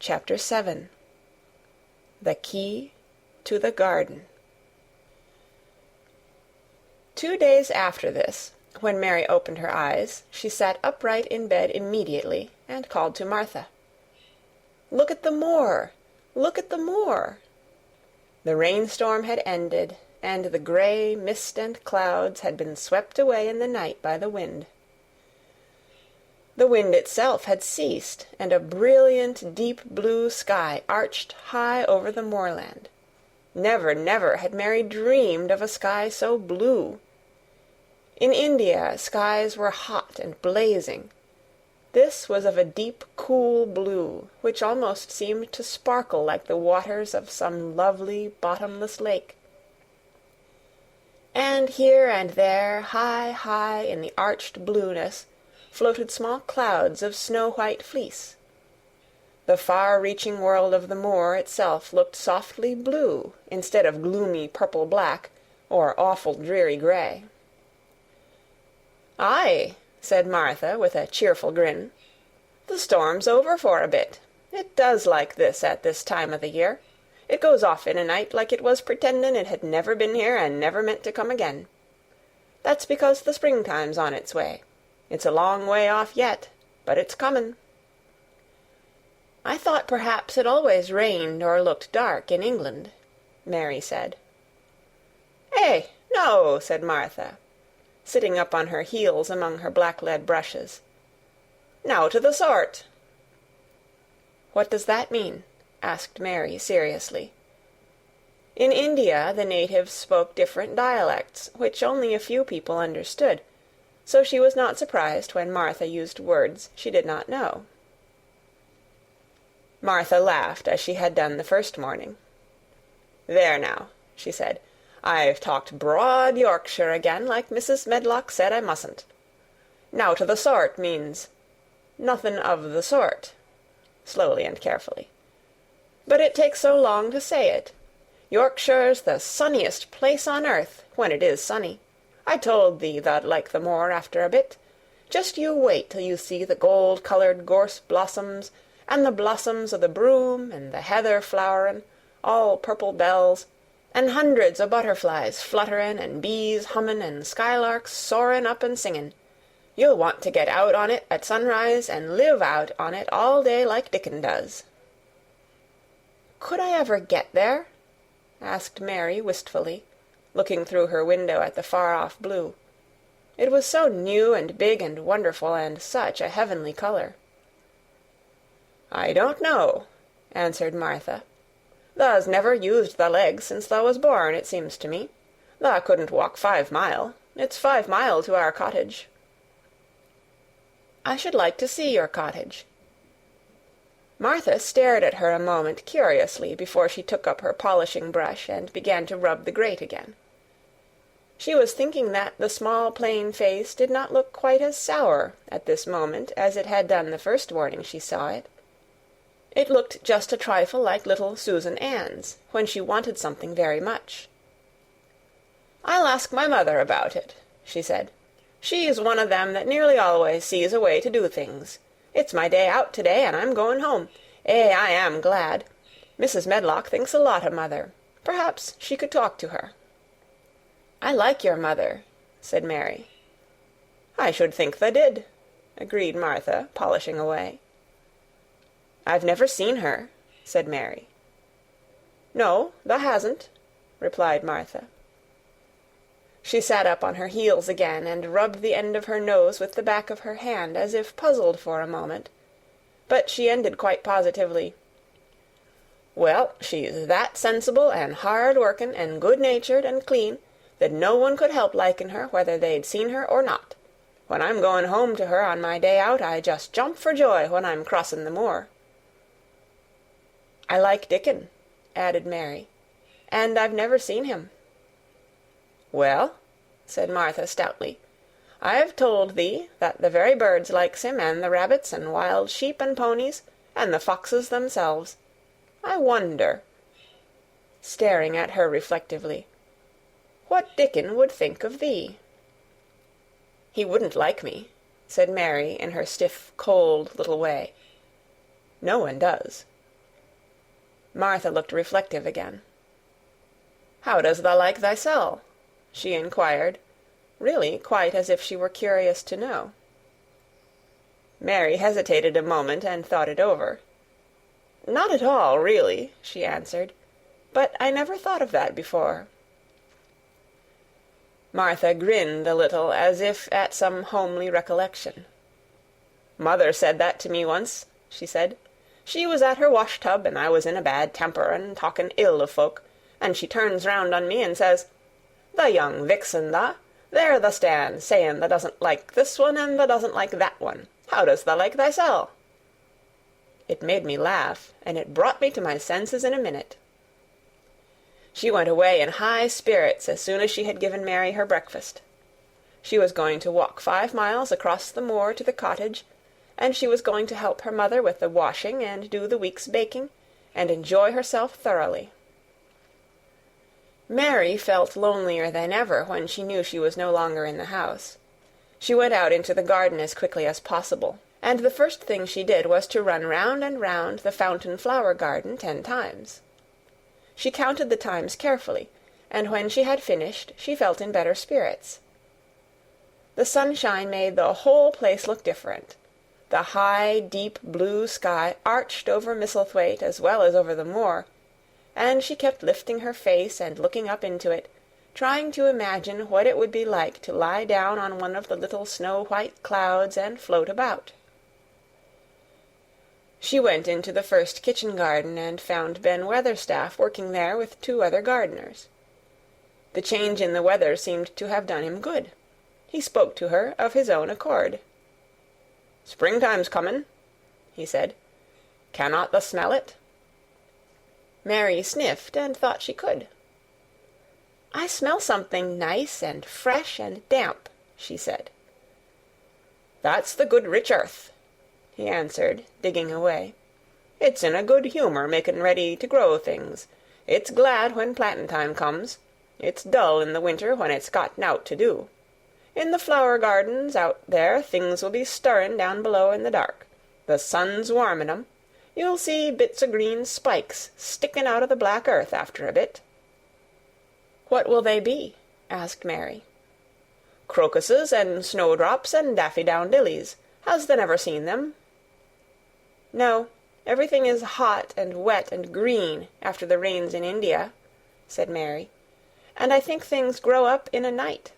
Chapter 7. The Key to the Garden. 2 days after this, when Mary opened her eyes, she sat upright in bed immediately and called to Martha. "Look at the moor! Look at the moor!" The rainstorm had ended, and the grey mist and clouds had been swept away in the night by the wind. The wind itself had ceased, and a brilliant deep blue sky arched high over the moorland. Never, never had Mary dreamed of a sky so blue. In India, skies were hot and blazing. This was of a deep, cool blue, which almost seemed to sparkle like the waters of some lovely, bottomless lake. And here and there, high, high in the arched blueness, floated small clouds of snow-white fleece. The far-reaching world of the moor itself looked softly blue instead of gloomy purple-black or awful dreary grey. "Aye," said Martha, with a cheerful grin. "The storm's over for a bit. It does like this at this time o' the year. It goes off in a night like it was pretendin' it had never been here and never meant to come again. That's because the springtime's on its way. It's a long way off yet, but it's comin'." "I thought perhaps it always rained or looked dark in England," Mary said. "Eh, no," said Martha, sitting up on her heels among her black-lead brushes. "Now to the sort." "What does that mean?" asked Mary seriously. In India the natives spoke different dialects, which only a few people understood, so she was not surprised when Martha used words she did not know. Martha laughed as she had done the first morning. "There now," she said, "I've talked broad Yorkshire again, like Mrs. Medlock said I mustn't. Now to the sort means nothing of the sort," slowly and carefully. "But it takes so long to say it. Yorkshire's the sunniest place on earth, when it is sunny. I told thee thou'd like the moor after a bit. Just you wait till you see the gold-coloured gorse blossoms, and the blossoms o' the broom, and the heather flowerin', all purple bells, and hundreds o' butterflies flutterin', and bees hummin', and skylarks soarin' up and singin'. You'll want to get out on it at sunrise, and live out on it all day like Dickon does." "Could I ever get there?" asked Mary wistfully, looking through her window at the far-off blue. It was so new and big and wonderful, and such a heavenly colour. "I don't know," answered Martha. "Tha's never used thy legs since thou was born, it seems to me. Tha couldn't walk 5 mile. It's 5 mile to our cottage." "I should like to see your cottage." Martha stared at her a moment curiously before she took up her polishing brush and began to rub the grate again. She was thinking that the small plain face did not look quite as sour at this moment as it had done the first morning she saw it. It looked just a trifle like little Susan Ann's, when she wanted something very much. "I'll ask my mother about it," she said. "She's one of them that nearly always sees a way to do things. It's my day out today, and I'm going home. I am glad. Mrs. Medlock thinks a lot of mother. Perhaps she could talk to her." "I like your mother," said Mary. "I should think tha did," agreed Martha, polishing away. "I've never seen her," said Mary. "No, tha hasn't," replied Martha. She sat up on her heels again, and rubbed the end of her nose with the back of her hand, as if puzzled for a moment. But she ended quite positively. "Well, she's that sensible and hard-workin' and good-natured and clean that no one could help liking her whether they'd seen her or not. When I'm going home to her on my day out, I just jump for joy when I'm crossin' the moor." "I like Dickon," added Mary, "and I've never seen him." "Well," said Martha stoutly, "I've told thee that the very birds likes him, and the rabbits, and wild sheep and ponies, and the foxes themselves. I wonder," staring at her reflectively, "what Dickon would think of thee." "He wouldn't like me," said Mary in her stiff, cold little way. "No one does." Martha looked reflective again. "How does thou like thysel?" she inquired, really quite as if she were curious to know. Mary hesitated a moment and thought it over. "Not at all, really," she answered. "But I never thought of that before." Martha grinned a little as if at some homely recollection. "Mother said that to me once," she said. "She was at her wash-tub, and I was in a bad temper and talking ill of folk, and she turns round on me and says, 'The young vixen, tha, there tha stands, saying tha doesn't like this one and tha doesn't like that one. How does tha like thysel?' It made me laugh, and it brought me to my senses in a minute." She went away in high spirits as soon as she had given Mary her breakfast. She was going to walk 5 miles across the moor to the cottage, and she was going to help her mother with the washing and do the week's baking, and enjoy herself thoroughly. Mary felt lonelier than ever when she knew she was no longer in the house. She went out into the garden as quickly as possible, and the first thing she did was to run round and round the fountain flower garden 10 times. She counted the times carefully, and when she had finished, she felt in better spirits. The sunshine made the whole place look different. The high, deep blue sky arched over Misselthwaite as well as over the moor, and she kept lifting her face and looking up into it, trying to imagine what it would be like to lie down on one of the little snow-white clouds and float about. She went into the first kitchen garden and found Ben Weatherstaff working there with 2 other gardeners. The change in the weather seemed to have done him good. He spoke to her of his own accord. "Springtime's comin'," he said. "Cannot thou smell it?" Mary sniffed and thought she could. "I smell something nice and fresh and damp," she said. "That's the good rich earth," he answered, digging away. "It's in a good humour making ready to grow things. It's glad when plantin' time comes. It's dull in the winter when it's got nowt to do. In the flower gardens out there things will be stirring down below in the dark. The sun's warming 'em. You'll see bits o' green spikes sticking out of the black earth after a bit." "What will they be?" asked Mary. "Crocuses and snowdrops and daffydowndillies. Has thou never seen them?" "No, everything is hot and wet and green after the rains in India," said Mary, "and I think things grow up in a night."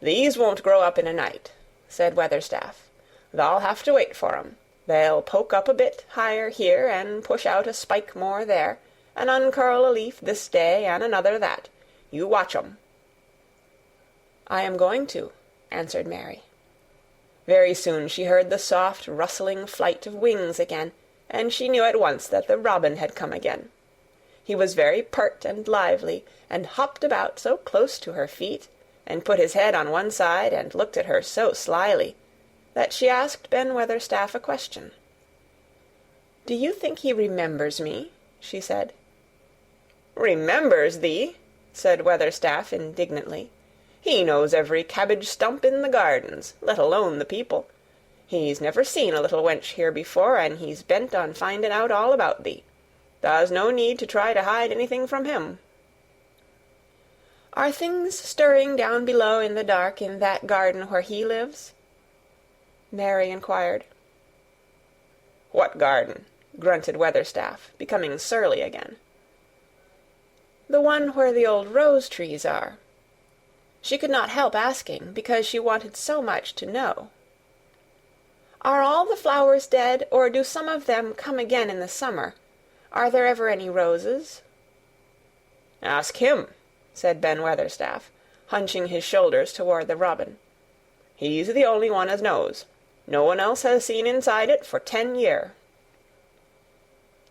"These won't grow up in a night," said Weatherstaff. "Thou'll have to wait for 'em. They'll poke up a bit higher here, and push out a spike more there, and uncurl a leaf this day and another that. You watch 'em." "I am going to," answered Mary. Very soon she heard the soft rustling flight of wings again, and she knew at once that the robin had come again. He was very pert and lively, and hopped about so close to her feet, and put his head on one side and looked at her so slyly, that she asked Ben Weatherstaff a question. "Do you think he remembers me?" she said. "Remembers thee?" said Weatherstaff indignantly. "He knows every cabbage stump in the gardens, let alone the people. He's never seen a little wench here before, and he's bent on finding out all about thee. There's no need to try to hide anything from him." "Are things stirring down below in the dark in that garden where he lives?" Mary inquired. "What garden?" grunted Weatherstaff, becoming surly again. "The one where the old rose-trees are." She could not help asking, because she wanted so much to know. "Are all the flowers dead, or do some of them come again in the summer? Are there ever any roses?" "Ask him," said Ben Weatherstaff, hunching his shoulders toward the robin. "He's the only one as knows. No one else has seen inside it for 10 year."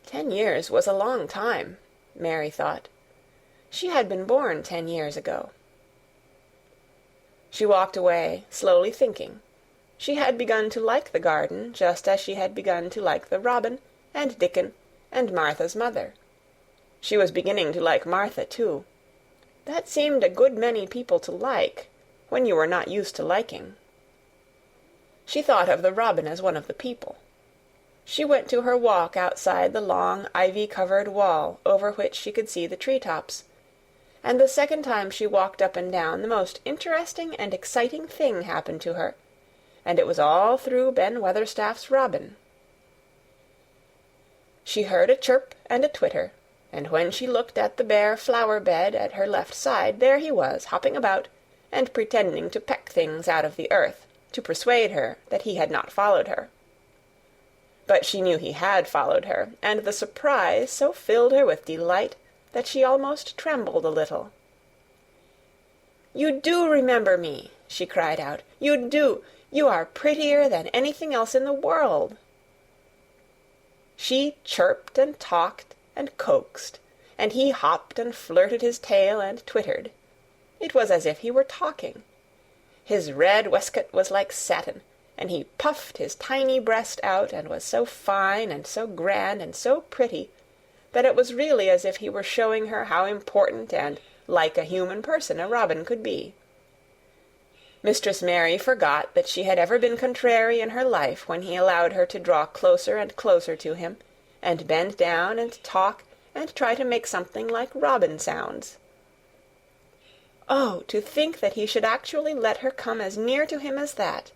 10 years was a long time, Mary thought. She had been born 10 years ago. She walked away, slowly thinking. She had begun to like the garden, just as she had begun to like the robin, and Dickon, and Martha's mother. She was beginning to like Martha, too. That seemed a good many people to like, when you were not used to liking. She thought of the robin as one of the people. She went to her walk outside the long ivy-covered wall over which she could see the tree-tops, and the second time she walked up and down the most interesting and exciting thing happened to her, and it was all through Ben Weatherstaff's robin. She heard a chirp and a twitter, and when she looked at the bare flower-bed at her left side, there he was, hopping about, and pretending to peck things out of the earth, to persuade her that he had not followed her. But she knew he had followed her, and the surprise so filled her with delight that she almost trembled a little. "You do remember me!" she cried out. "You do! You are prettier than anything else in the world!" She chirped and talked and coaxed, and he hopped and flirted his tail and twittered. It was as if he were talking. His red waistcoat was like satin, and he puffed his tiny breast out and was so fine and so grand and so pretty that it was really as if he were showing her how important and like a human person a robin could be. Mistress Mary forgot that she had ever been contrary in her life when he allowed her to draw closer and closer to him, and bend down and talk and try to make something like robin sounds. Oh, to think that he should actually let her come as near to him as that!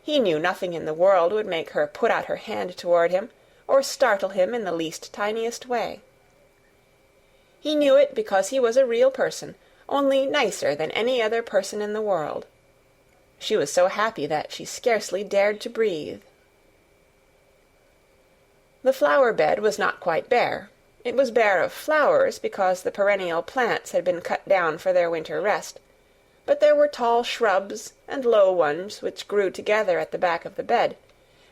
He knew nothing in the world would make her put out her hand toward him, or startle him in the least tiniest way. He knew it because he was a real person, only nicer than any other person in the world. She was so happy that she scarcely dared to breathe. The flower-bed was not quite bare. It was bare of flowers because the perennial plants had been cut down for their winter rest, but there were tall shrubs and low ones which grew together at the back of the bed,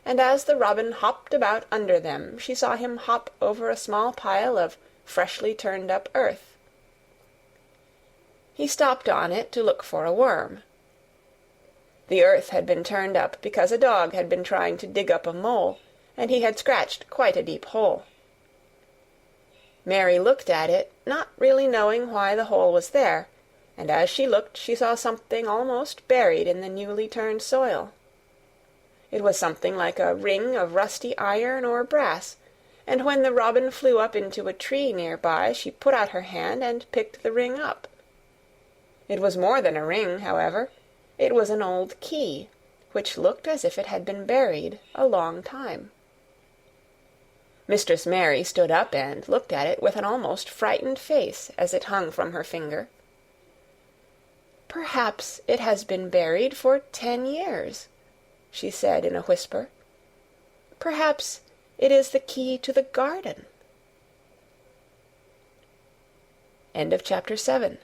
and as the robin hopped about under them she saw him hop over a small pile of freshly turned-up earth. He stopped on it to look for a worm. The earth had been turned up because a dog had been trying to dig up a mole, and he had scratched quite a deep hole. Mary looked at it, not really knowing why the hole was there, and as she looked she saw something almost buried in the newly turned soil. It was something like a ring of rusty iron or brass, and when the robin flew up into a tree near by she put out her hand and picked the ring up. It was more than a ring, however. It was an old key, which looked as if it had been buried a long time. Mistress Mary stood up and looked at it with an almost frightened face as it hung from her finger. "Perhaps it has been buried for 10 years," she said in a whisper. "Perhaps it is the key to the garden." End of Chapter 7.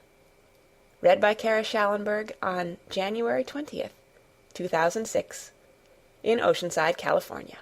Read by Kara Schallenberg on January 20th, 2006, in Oceanside, California.